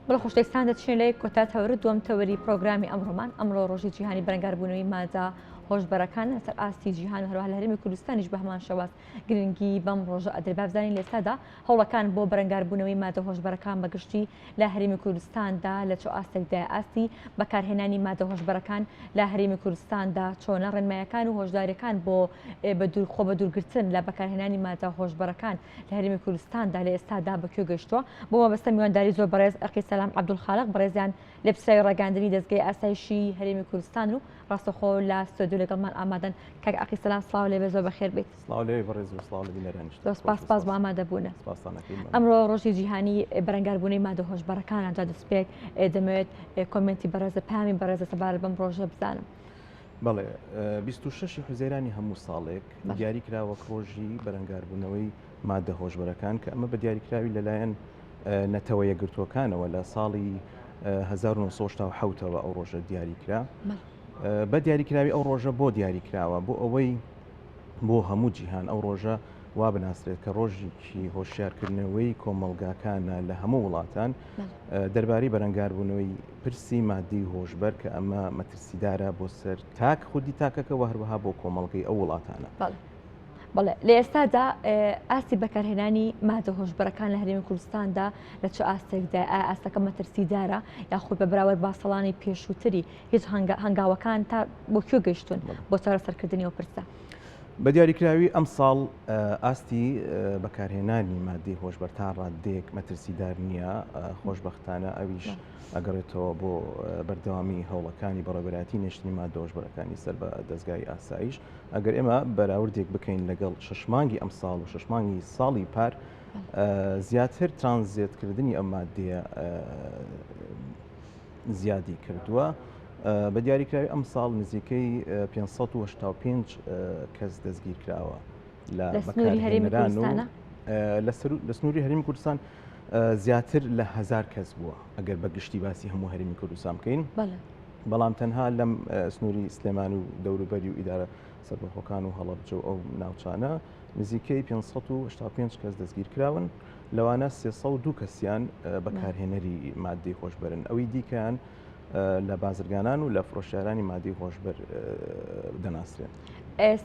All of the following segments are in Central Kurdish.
بڵە خۆشتێکستان دەچین لە کۆتا تەورە دووەم تەوەری پرۆگرامی ئەمڕۆمان ئەمڕۆ ڕۆژی جیهانی بەرەنگاربوونەوەی مادە هۆشبەرەکان لەسەر ئاستی جیهان و هەروەها لە هەرێمی کوردستانیش بە هەمان شێواز گرنگی بەم ڕۆژە ئەدرێ بابزانین لە ئێستادا هەوڵەکان بۆ بەرەنگاربوونەوەی مادە هۆشبەرەکان بەگشتی لە هەرێمی کوردستاندا لە چۆ ئاستێکدا ئاستی بەکارهێنانی مادە هۆشبەرەکان لە هەرێمی کوردستاندا چۆنە ڕێنمایەکان و هۆشداریەکان بۆ خۆ بە دوورگرتن لە بەکارهێنانی مادە هۆشبەرەکان لە هەرێمی کوردستاندا لە ئێستادا بەکوێ گەیشتووە بۆ مەبەستە میوانداری زۆر بەڕێز ئەرقی سەلام عەبدولخالق بەڕێزیان لە پرسیاری ڕاگەاندنی دەستگای ئاسایشی هەرێمی کوردستان و ڕاستەخۆ لە ستۆدیۆ لەگەڵمان ئامادەن کاک ئەرقی سەلام سڵاو لێبێ زۆر بەخێر بێت. سڵاو لێ بەڕێز و سڵاو لە بینەرانیش. سپاس بۆ ئامادەبوونە. ئەمڕۆ ڕۆژی جیهانی بەرەنگاربوونەی مادە هۆشبەرەکان ئەنجا دەستپێک دەمەوێت کۆمنتی بەڕێزە پامی بەڕێزە سەبارەت بەم ڕۆژە بزانم. بەڵێ 26 حوزەیرانی هەموو ساڵێک دیاری کراوە ڕۆژی بەرەنگاربوونەوەی مادە هۆشبەرەکان کە ئەمە بە دیاریکراوی لەلایەن نەتەوە یەکگرتووەکانەوە لە ساڵی 1970ەوە ئەو ڕۆژە دیاریکرا. بە دیاریکراوی ئەو ڕۆژە بۆ دیاریکراوە بۆ ئەوەی بۆ هەموو جیهان ئەو ڕۆژە وا بناسرێت کە ڕۆژێکی هۆشیارکردنەوەی کۆمەڵگاکانە لە هەموو وڵاتان دەربارەی بەرەنگاربوونەوەی پرسی مادی هۆشبەر کە ئەمە مەترسیدارە بۆ سەر تاک خودی تاکەکەەوە هەروەها بۆ کۆمەڵگەی ئەو وڵاتانە. بەڵێ لە ئێستادا ئاستی بەکارهێنانی مادە هۆشبەرەکان لە هەرێمی کوردستاندا لە چ ئاستێکدا ئاستەکە مەترسیدارە یاخود بە براورد با ساڵانی پێشووتری هیچ هەنگاوەکان تا بۆ کوێ گەیشتون بۆ چارەسەرکردنی ئەو پرسە؟ بە دیاریکراوی ئەم ساڵ ئاستی بەکارهێنانی مادی هۆشبەر تا ڕادێک مەترسیدار نییە خۆشبەختانە ئەویش ئەگەڕێتەوە بۆ بەردەوامی هەوڵەکانی بەڕێوەبەرایەتی نێشتنی مادە هۆشبەرەکانی سەر بە دەستگای ئاسایش ئەگەر ئێمە بەراوردێک بکەین لەگەڵ شەشمانگی ئەم ساڵ و شەشمانگی ساڵی پار زیاتر ترانزیتکردنی ئەم مادەیە زیادی کردووە. بە دیاریکراوی ئەم ساڵ نزیکەی 585 کەس دەستگیر کراوە لە بەکارهێنەران و لە سنووری هەرێمی کوردستان زیاتر لە 1000 کەس بووە ئەگەر بە گشتی باسی هەموو هەرێمی کوردستان بکەین. بەڵام تەنها لەم سنووری سلێمان و دەوروبەری و ئیدارە سەربەخۆکان و هەڵەبجە و ئەو ناوچانە نزیکەی 585 کەس دەستگیر کراون لەوانە 302 کەسیان بەکارهێنەری مادەی خۆشبەرن ئەوەی دیکەیان لە بازرگانان و لە فرۆشیارانی مادی هۆشبەر دەناسرێن.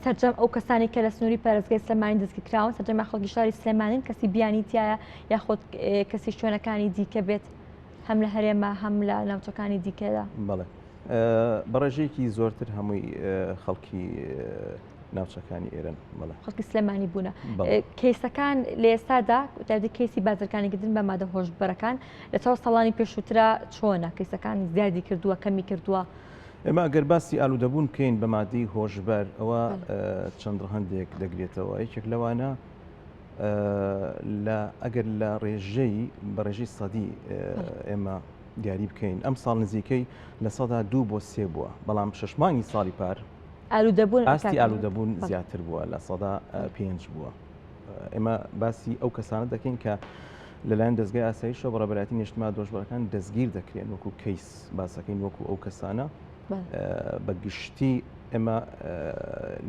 سەرجەم ئەو کەسانی کە لە سنووری پارێزگای سلێمانی دەستگیر کراون سەرجەم خەڵکی شاری سلێمانین کەسی بیانی تایە یاخود کەسی شوێنەکانی دیکە بێت هەم لە هەرێمە هەم لە ناوچەکانی دیکەدا؟ بەڵێ بەڕێژەیەکی زۆرتر هەمووی خەڵکی ناوچەکانی ئێرەن خەڵکی سلێمانی بوونە. کەیسەکان لە ئێستادا تایبەتی کەیسی بازرگانیکردن بە مادە هۆشبەرەکان لە چاو ساڵانی پێشووترا چۆنە کەیسەکان زیادی کردووە کەمی کردووە؟ ئێمە ئەگەر باسی ئالوودەبوون بکەین بە مادەی هۆشبەر ئەوە چەند هەندێک دەگرێتەوە یەکێک لەوانە ئەگەر لە ڕێژەی بە ڕێژەی سەدی ئێمە دیاری بکەین ئەم ساڵ نزیکەی لە سەدا 2 بۆ 3 بووە بەڵام شەشمانگی ساڵی پار ئاستی ئالوودەبوون زیاتر بووە لە سەدا 5 بووە. ئێمە باسی ئەو کەسانە دەکەین کە لەلایەن دەستگای ئاسایشەوە بەڕێوەبەرایەتی نێشتنی مادە هۆشبەرەکان دەستگیر دەکرێن وەکو کەیس باسەکەین وەکو ئەو کەسانە بە گشتی ئێمە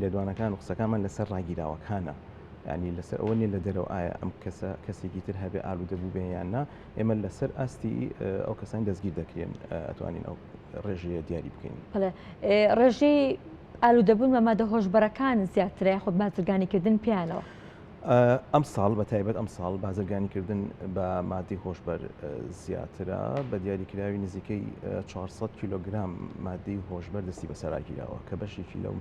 لێدوانەکان و قسەکانمان لەسەر ڕاگیراوەکانە ینی لەسەر ئەوە نیە لە دەرەوە ئایا ئەم کەسە کەسێکی تر هەبێ ئالوودەبوو بێیاننا ئێمە لەسەر ئاستی ئەو کەسانی دەستگیر دەکرێن ئەتوانین ئەو ڕێژەیە دیاری بکەین. ڕێژەی ئالوودەبوون بە مادە هۆشبەرەکان زیاترە یاخود بازرگانیکردن پیانەوە؟ ئەم ساڵ بە تایبەت ئەم ساڵ بازرگانیکردن بە مادەی هۆشبەر زیاترە بە دیاریکراوی نزیکەی 400 کیلۆگرام مادەی هۆشبەر دەستی بەسەراگیراوە کە بەشێکی لەو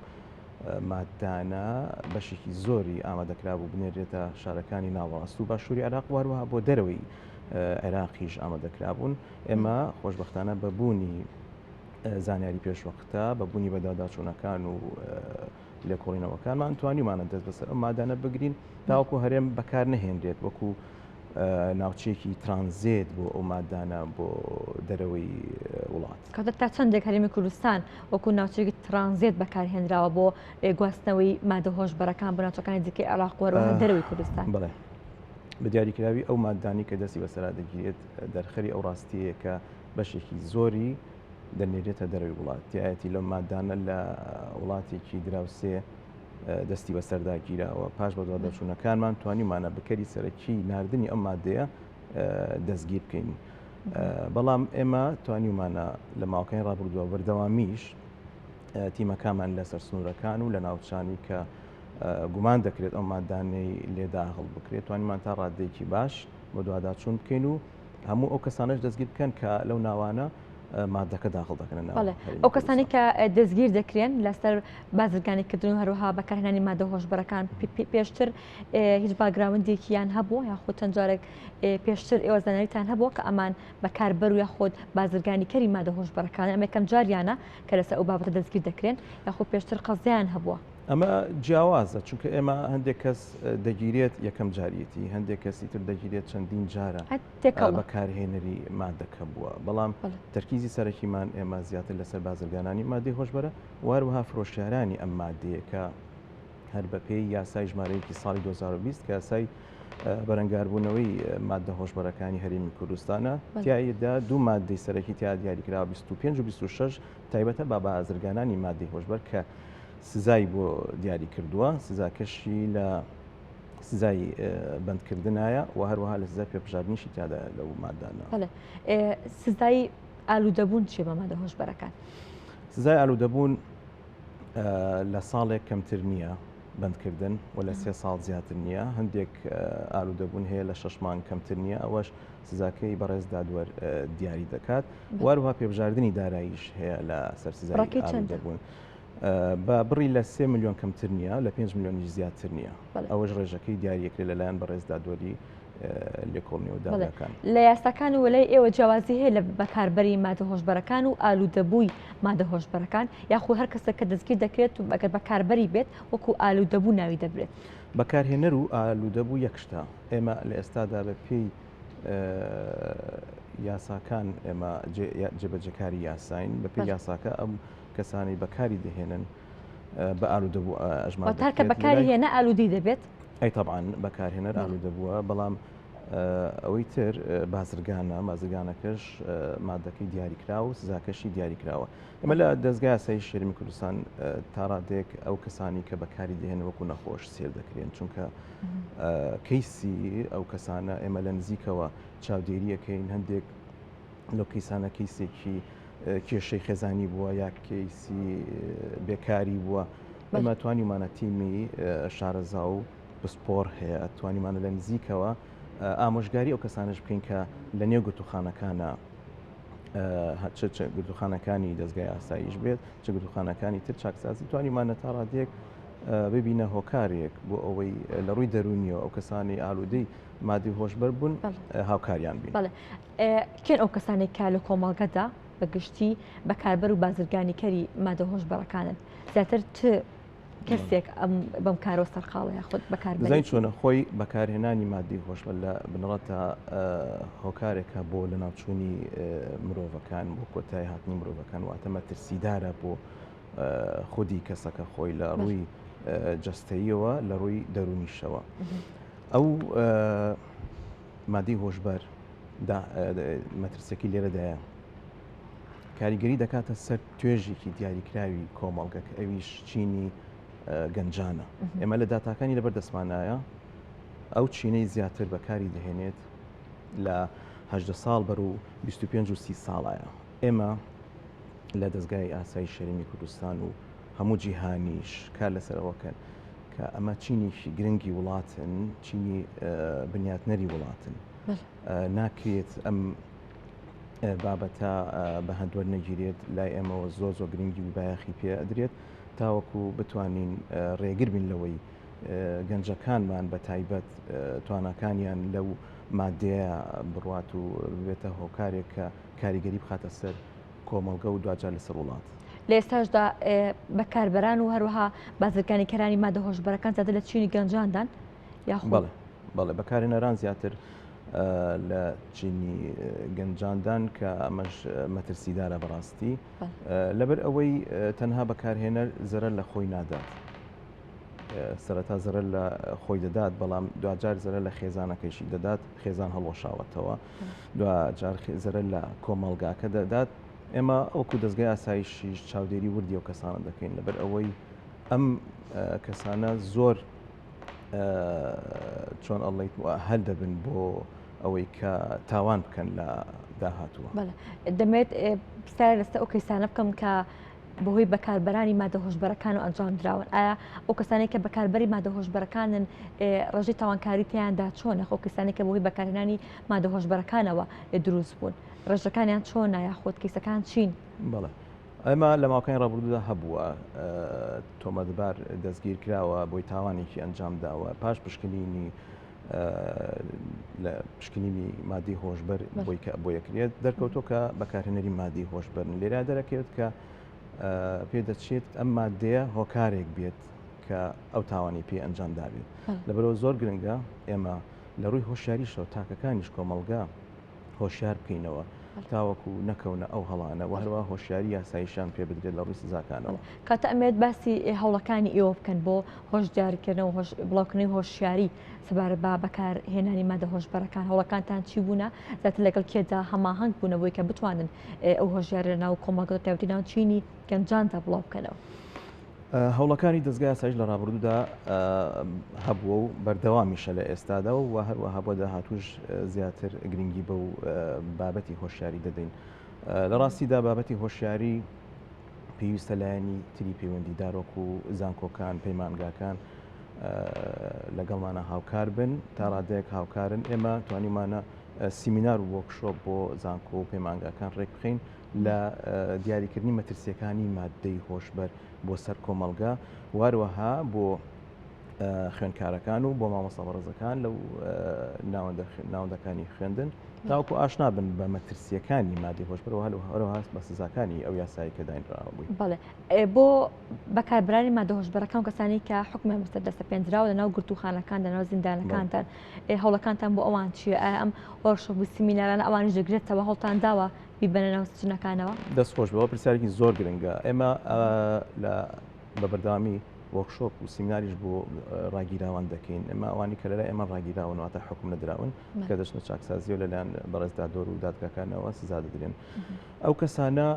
مادانە بەشێکی زۆری ئامادەکرا بوو بنێرێتە شارەکانی ناوەڕاست و باشووری عێراق وهروەها بۆ دەرەوەی عێراقیش ئامادەکرا بوون. ئێمە خۆشبەختانە بەبوونی زانیاری پێشوەختە بەبوونی بەداداچوونەکان و لێکۆڵینەوەکانمان توانیمانە دەست بەسەر ئەم مادانە بگرین تاوەکو هەرێم بەکار نەهێنرێت وەکو ناوچەیەکی ترانزیت بۆ ئەو مادانە بۆ دەرەوەی وڵات. کاتە تا چەندێک هەرێمی کوردستان وەکو ناوچەیەکی ترانزیت بەکارهێنراوە بۆ گواستنەوەی مادە هۆشبەرەکان بە ناوچەکانی دیکەی عێراق وەروەها دەرەوەی کوردستان؟ بڵێ بە دیاریکراوی ئەو مادانی کە دەستی بەسەرا دەگیرێت دەرخەری ئەو ڕاستیەیە کە بەشێکی زۆری دەنێرێتە دەرەوەی وڵات تایەتی لەو مادانە لە وڵاتێکی دراوسێ دەستی بەسەردا گیراوە پاش بە دوادەچوونەکانمان توانیمانە بکەری سەرەکی ناردنی ئەم مادەیە دەستگیر بکەین. بەڵام ئێمە توانیمانە لە ماوەکەی ڕابردووە بەردەوامیش تیمەکانمان لەسەر سنوورەکان و لە ناوچانی کە گومان دەکرێت ئەو مادانەی لێدا هەڵ بکرێت توانیمان تا ڕادێکی باش بۆ دوواداچوون بکەین و هەموو ئەو کەسانش دەستگیر بکەن کە لەو ناوانە مادەکە داخڵ دەکەن. ئەو کەسانی کە دەستگیر دەکرێن لەسەر بازرگانیکردن و هەروەها بەکارهێنانی مادە هۆشبەرەکان پێشتر هیچ باگراوندێکیان هەبووە یاخود چەند جارێک پێشتر ئێوە زانیاریتان هەبووە کە ئەمان بەکاربەر و یاخود بازرگانیکەری مادە هۆشبەرەکان ئەمە یەکەم جاریانە کە لەسەر ئەو بابەتە دەستگیر دەکرێن یاخود پێشتر قەزیان هەبووە؟ ئەمە جیاوازە چونکە ئێمە هەندێک کەس دەگیرێت یەکەم جاریەتی هەندێک کەسی تر دەگیرێت چەندین جارە بەکارهێنەری مادەکە بووە بەڵام تەرکیزی سەرەکیمان ئێمە زیاتر لەسەر بازرگانانی مادەی هۆشبەرە وهروەها فرۆشیارانی ئەم مادەیە کە هەر بەپێی یاسای ژمارەیەکی ساڵی 2020 کە یاسای بەرەنگاربوونەوەی مادە هۆشبەرەکانی هەرێمی کوردستانە تایدا دوو مادەی سەرەکی تیا دیاریکراوە 25 و 26 تایبەتە بە بازرگانانی مادەی هۆشبەر کە سزای بۆ دیاری کردووە سزاکەشی لە سزای بەندکردنایە و هەروەها لە سزای پێبژاردنیشی تیادا لەو مادانە. سزای ئالوودەبوون چیە بە مادە هۆشبەرەکان؟ سزای ئالوودەبوون لە ساڵێک کەمتر نییە بەندکردن و لە 3 ساڵ زیاتر نییە هەندێک ئالوودەبوون هەیە لە 6 مانگ کەمتر نییە ئەوەش سزاکەی بەڕێز دادوەر دیاری دەکات وهروەها پێبژاردننی داراییش هەیە لە سەر سزای ئالوودەبوون. بە بڕی لە 3 ملیۆن کەمتر نییە لە 5 ملیۆنی زیاتر نییە ئەوەش ڕێژەکەی دیاریەکرێت لەلایەن بەڕێز دادوەری لێکۆڵنیەوەداەکان لە یاساکان و وەلای ئێوە جیاوازی هەیە لە بەکاربەری مادە هۆشبەرەکان و ئالوودەبووی مادە هۆشبەرەکان یاخود هەر کەسە کە دەستگیر دەکرێت و ئەگەر بەکاربەری بێت وەکو ئالوودەبوو ناوی دەبرێت بەکارهێنەر و ئالوودەبوو یەکشتە ئێمە لە ئێستادا بە پێی یاساکان ئێمە جێبەجەکاری یاساین بە پێی یاساکە ئەم کەسانی بەکاری دەهێنن بە ئالوودەبوو ئەژمان کە بەکاری هێنە ئالوودی دەبێت ئەی طبعاً بەکارهێنەر ئالوودەبووە بەڵام ئەوەی تر بازرگانەکەش مادەکەی دیاریکرا و سزاکەشی دیاریکراوە ئەمە لە دەستگای یاسایی شێرمی کوردستان تا ڕادێک ئەو کەسانی کە بەکاری دێنن وەکو نەخۆش سێر دەکرێن چونکە کەیسی ئەو کەسانە ئێمە لە نزیکەوە چاودێریەکەین هەندێک لەو کەیسانە کەیسێکی کێشەی خێزانی بووە یا کەیسی بێکاری بووە ئەمە توانیمانە تیمی شارەزا و پسپۆر هەیە توانیمانە لە نزیکەوە ئامۆژگاری ئەو کەسانش بکەین کە لە نێو گرتوخانەکانە گرتوخانەکانی دەستگای ئاساییش بێت چ گرتوخانەکانی تر چاکسازی توانیمانە تا ڕادێک ببینە هۆکارێک بۆ ئەوەی لە ڕووی دەرونیەوە ئەو کەسانی ئالوودەی مادی هۆشبەر بوون هاوکاریان بین. کێن ئەو کەسانی کا لە کۆمەڵگەدا بەگشتی بەکاربەر و بازرگانیکەری مادە هۆشبەرەکانن زیاتر کەسێک بەم کارۆ سەرقاڵە یاخود بەکاربزین چۆنە خۆی بەکارهێنانی مادی هۆشبەر لە بنەڕەتە هۆکارێکە بۆ لە ناوچوونی مرۆڤەکان بۆ کۆتایی هاتنی مرۆڤەکان واتە مەترسیدارە بۆ خودی کەسەکە خۆی لە ڕووی جەستەییەوە لە ڕووی دەرونیشەوە ئەو مادی هۆشبەر مەترسێکی لێرەدایە کاریگەری دەکاتە سەر توێژێکی دیاریکراوی کۆمەڵگەکە ئەویش چینی گەنجانە ئێمە لە داتاکانی لەبەر دەستمانایە ئەو چینەی زیاتر بەکاری دەهێنێت لە 18 ساڵ بەر و 25 و 30 ساڵایە ئێمە لە دەستگای ئاسایی شەرمی کوردستان و هەموو جیهانیش کار لەسەرەوەکەن کە ئەمە چینیشی گرنگی وڵاتن چینی بنیاتنەری وڵاتن ناکرێت ئەم بابەتە بە هەندوەر نەگیرێت لای ئێمەوە زۆر گرنگی و بایەخی پێ ئەدرێت تاوەکو بتوانین ڕێگر بین لەوەی گەنجەکانمان بە تایبەت توانەکانیان لەو مادەیە بڕوات و بێتە هۆکارێک کە کاریگەری بخاتە سەر کۆمەڵگە و دوجار لەسەر وڵات. لە ئێستاشدا بەکاربەران و هەروەها بازرگانی کەرانی مادە هۆشبەرەکان زیاتر لە چینی گەنجاندان یاخۆ بەڵێ بەکارهێنەران زیاتر لە چینی گەنجاندان کە ئەمەش مەترسیدارە بەڕاستی لەبەر ئەوەی تەنها بەکارهێنەر زەرەر لە خۆی نادات سەرەتا زەرەر لە خۆی دەدات بەڵام دوجار زەرەر لە خێزانەکەیشی دەدات خێزان هەڵوەشاوەتەوە دوجار زەرەر لە کۆمەڵگاکە دەدات ئێمە ئەوکو دەستگای ئاسایشیش چاودێری وردی و کەسانە دەکەین لەبەر ئەوەی ئەم کەسانە زۆر چۆن ئەڵێیت هەل دەبن بۆ ئەوەی کە تاوان بکەن لە داهاتووە. دەمێت پرسیار لەسەر ئەو کەسانە بکەم کە بەهۆی بەکاربەرانی مادە هۆشبەرەکان و ئەنجام درراون. ئایا ئەو کەسانێک کە بەکاربەری مادە هۆشبەرەکانن ڕێژەی تاوانکاری تیاندا چۆنە؟ ئەو کەسانێک کە بەهۆی بەکارهێنانی مادە هۆشبەرەکانەوە دروست بوون ڕێژەکانیان چۆنە یاخۆت کەیسەکان چین؟ بەڵێ ئەمە لە ماوەکانی ڕابردوودا هەبووە تۆمەتبار دەستگیر کراوە بۆی تاوانێکی ئەنجام داوە پاش پشکنینی لە پشکنینی مادی هۆشبەر بۆ یەکرێت دەرکەوتۆ کە بەکارهێنەری مادی هۆشبەرن لێرا دەرەکەوێت کە پێ دەچێت ئەم مادەیە هۆکارێک بێت کە ئەو تاوانی پێ ئەنجام دابێت لەبەرەوە زۆر گرنگە ئێمە لە ڕووی هۆشیاریشەوە تاکەکانیش کۆمەڵگا هۆشیار بکەینەوە تاوەکو نەکەونە ئەو هەڵانە و هەروە هۆشیاری یاساییشان پێ بدرێت لە ڕووی سزاکانەوە. کاتە ئەمێت باسی هەوڵەکانی ئێوە بکەن بۆ هۆشدارکردن و بڵاوکردنی هۆشیاری سەبارەت بە بەکارهێنانی مادە هۆشبەرەکان هەوڵەکانتان چی بوونە زیاتر لەگەڵ کێدا هەماهەنگ بوونە بۆی کە بتوانن ئەو هۆشیارە لە ناو کۆمەڵگە تایبەتی ناوچینی گەنجاندا بڵاو بکەنەوە؟ هەوڵەکانی دەستگای یاساییش لە ڕابردوودا هەبووە و بەردەوامیشە لە ئێستادا و هەروەها بۆ داهاتووش زیاتر گرنگی بە و بابەتی هۆشیاری دەدەین. لە ڕاستیدا بابەتی هۆشیاری پێویستە لایەنی تری پەیوەندیدارۆک و زانکۆکان پەیمانگاکان لەگەڵمانە هاوکار بن تا ڕادەیەک هاوکارن ئێمە توانیمانە سیمینار و وەرکشۆپ بۆ زانکۆ و پەیمانگاکان ڕێک بخەین لە دیاریکردنی مەترسیەکانی مادەی هۆشبەر بۆ سەر کۆمەڵگا واروەها بۆ خوێندکارەکان و بۆ مامۆستا بەڕێزەکان لەو ناوەندەکانی خوێندن تاوەکو ئاشنا بن بە مەترسیەکانی مادەی هۆشبەر و هەروەها بە سزاکانی ئەو یاسایی کە داینراوە بووی. بەڵێ بۆ بەکاربرانی مادە هۆشبەرەکان و کەسانی کە حکومیان بەسەر دەستەپێنراوە لەناو گرتوخانەکان لەناو زیندانەکانتان هەوڵەکانتان بۆ ئەوان چیە؟ ئایا ئەم وەرکشۆپ و سیمینارانە ئەوانیش دەگرێتەوە هەوڵتان داوە بیبەنە ناو سجنەکانەوە؟ دەستخۆش بەوە پرسیارێکی زۆر گرنگە ئێمە بە بەردەوامی وەرکشۆپ و سیمیناریش بۆ ڕاگیراوان دەکەین ئێمە ئەوانی کە لەلای ئێمە ڕاگیراونەوەتە حکوم نەدراون کە دەچنە چاکسازی و لەلایەن بەڕێزدا دۆر و دادگاکانەوە سزا دەدرێن. ئەو کەسانە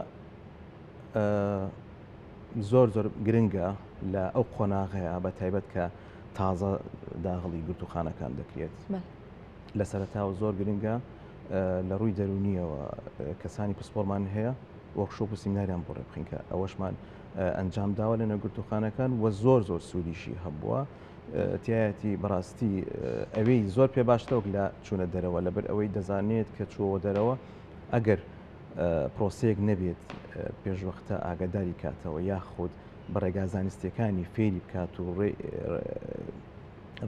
زۆر گرنگە لە ئەو قۆناغەیە بە تایبەت کە تازە داغڵی گرتوخانەکان دەکرێت لە سەرەتاوە زۆر گرنگە لە ڕووی دەرونیەوە کەسانی پسپۆڕمان هەیە وەرکشۆپ و سیمیناریان بۆ ڕێبخین کە ئەوەشمان ئەنجام داوە لە نەگرتوخانەکان و زۆر سوودیشی هەبووە تایەتی بەڕاستی ئەوەی زۆر پێ باشتەوە لە چوونە دەرەوە لەبەر ئەوەی دەزانێت کە چووە دەرەوە ئەگەر پرۆسەیەک نەبێت پێشوەختە ئاگاداری کاتەوە یاخود بە ڕێگا زانستیەکانی فێری بکات و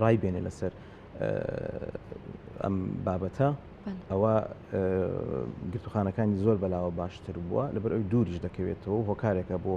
ڕای بێنێ لەسەر ئەم بابەتە ئەوە گرتوخانەکانی زۆر بەلاوە باشتر بووە لەبەر ئەوی دووریش دەکەوێتەوە و هۆکارێکە بۆ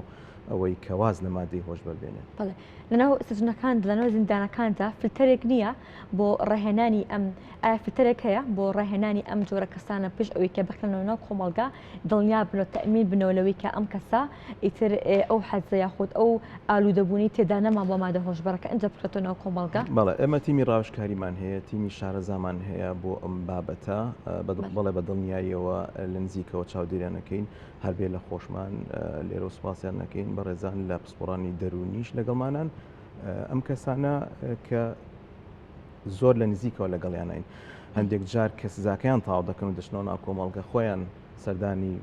ئەوەی کەواز لە مادەی هۆشبەر بێنێت. بەڵێ لەناو سجنەکان لەناو زیندانەکاندا فلتەرێک نییە بۆ ڕاهێنانی ئەم ئایا فلتەرێک هەیە بۆ ڕاهێنانی ئەم جۆرە کەسانە پێش ئەوەی کە بخرێنەوە ناو کۆمەڵگا دڵنیا بنەوە تەئمین بنەوە لەوەی کە ئەم کەسە ئیتر ئەو حەزە یاخود ئەو ئالوودەبوونی تێدا نەما بۆ مادە هۆشبەرەکە ئەنجا بخرێتەوە ناو کۆمەڵگا؟ بەڵێ ئێمە تیمی ڕاوشکاریمان هەیە تیمی شارەزامان هەیە بۆ ئەم بابەتە بەڵێ بە دڵنیاییەوە لە نزیکەوە چاودێریانەکەین هەربێ لە خۆشمان لێرە و سوپاسیان نەکەین بە ڕێزان لە پسپۆڕانی دەرونیش لەگەڵمانان ئەم کەسانە کە زۆر لە نزیکەوە لەگەڵیانین هەندێک جار کە سزاکەیان تاو دەکەن و دەچنەوە ناو کۆمەڵگە خۆیان سەردانی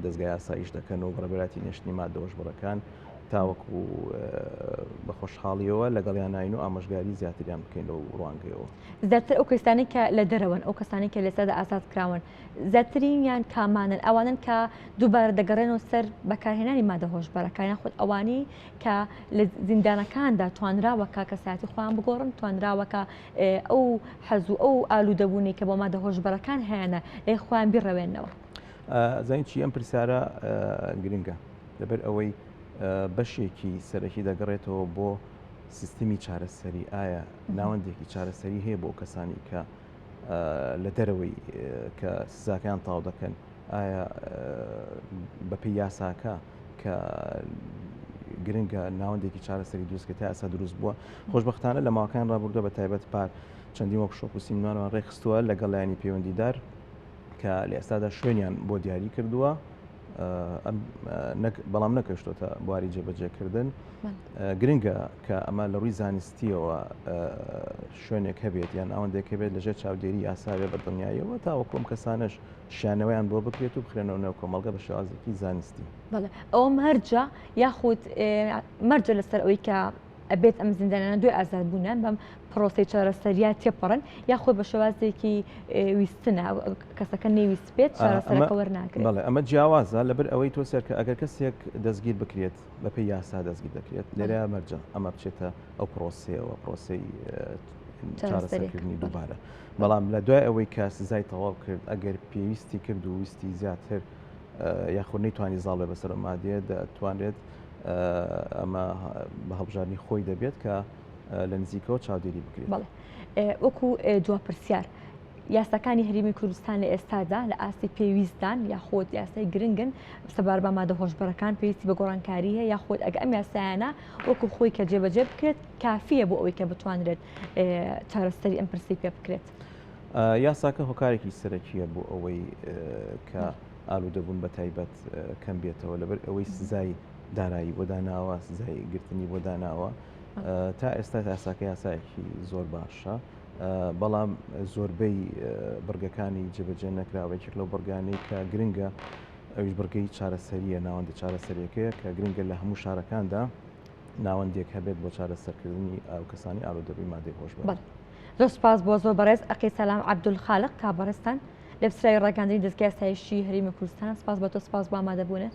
دەستگای یاساییش دەکەن و بەڕێبەراتی نێشتنی مادە هۆشبەرەکان تاوەکو بە خۆشحاڵیەوە لەگەڵیان ناین و ئامۆژگاری زیاتریان بکەین لەو ڕوانگەیەوە. زیاتر ئەو کەسانی کە لە دەرەوەن ئەو کەسانی کە لێسەدا ئازاد کراون زیاترینیان کامانن ئەوانن کە دووبارە دەگەڕێنەوە سەر بەکارهێنانی مادە هۆشبەرەکان یاخود ئەوانی کە لە زیندانەکاندا توانراوە کە کەسایەتی خۆیان بگۆڕن توانراوە کە ئەو حەز و ئەو ئالوودەبوونی کە بۆ مادە هۆشبەرەکان هەیەە لێ خۆیان بیڕەوێنەوە. زین چی ئەم پرسیارە گرنگە لەبەر ئەوەی بەشێکی سەرەکی دەگەڕێتەوە بۆ سیستمی چارەسەری ئایا ناوەندێکی چارەسەری هەیە بۆ کەسانی کە لە دەرەوەی کە سزاکەیان تاو دەکەن ئایا بەپێی یاساکە کە گرنگە ناوەندێکی چارەسەری دروستکە تا ئەسا دروست بووە خۆشبەختانە لە ماوەکان ڕابردووە بە تایبەت پار چەندین وەرکشۆپ و سیمینارمان ڕێخستووە لەگەڵ لایەنی پەیوەندیدار کە لە ئێستادا شوێنیان بۆ دیاری کردووە بەڵام نەکەشتۆتە بواری جێبەجێکردن گرنگە کە ئەمە لە ڕووی زانستیەوە شوێنێک هەبێت یان ئەوەندێک هەبێت لەژێر چاودێری یاساوێ بە دڵنیاییەوە تا وەکۆم کەسانش شانەوەیان بۆ بکرێت و بخرێنەوە نێو کۆمەڵگە بە شێوازێکی زانستی. بەڵێ ئەوە مەرجە یاخود مەرجە لەسەر ئەوەی کە ئەبێت ئەم زیندانیانە دوای ئازادبوونیان بەم پرۆسی چارەسەریات تێپەڕن یاخۆی بە شێوازێکی ویستنە کەسەکە نەیویست بێت چارەسەرەکە وەرناگرێت. بەڵێ ئەمە جیاوازە لەبەر ئەوەی تۆ سەر کە ئەگەر کەسێک دەستگیر بکرێت بە پێی یاسا دەستگیر دەکرێت لێرە مەرجە ئەمە بچێتە ئەو پرۆسیەوە پرۆسی چارەسەرکردنی دووبارە. بەڵام لە دوای ئەوەی کە سزای تەواو کرد ئەگەر پێویستی کرد و ویستی زیاتر یاخود نەیتوانی زاڵێ بەسەر مادیە دەتوانێت ئەمە بە هەڵبژارنی خۆی دەبێت کە لە نزیکەوە چاودێری بکرێت. بەڵێ وەکو دواپرسیار یاساکانی هەرێمی کوردستان لە ئێستادا لە ئاستی پێویستدان یاخۆت یاسای گرنگن سەبار بە مادە هۆشبەرەکان پێویستی بە گۆڕانکاری هەیە یاخۆت ئەگە ئەم یاسایانە وەکو خۆی کە جێبەجێ بکرێت کافیە بۆ ئەوەی کە بتوانرێت چارەسەری ئەم پرسی پێ بکرێت. یاساکە هۆکارێکی سەرەکیە بۆ ئەوەی کە ئالوودەبوون بە تایبەت کەم بێتەوە لەبەر ئەوەی سزای دارایی بۆ داناوە سزای گرتنی بۆ داناوە تا ئێستا یاساکە یاسایەکی زۆر باشە بەڵام زۆربەی بڕگەکانی جێبەجێ نەکراوەیەک لەو بڕگانەی کە گرنگە ئەویش بڕگەی چارەسەریە ناوەندە چارەسەریەکەیە کە گرنگە لە هەموو شارەکاندا ناوەندێک هەبێت بۆ چارەسەرکردنی ئەو کەسانی ئالوودەبووی مادەی هۆشبەر. زۆر سپاس بۆ زۆر بەڕێز ئەقی سەلام عەبدولخالق کابڕستان لە پسرای ڕاگەاندنی دەستگای یاسایشی هەرێمی کوردستان سپاس بە تۆ سپاس بۆ ئامادەبوونە.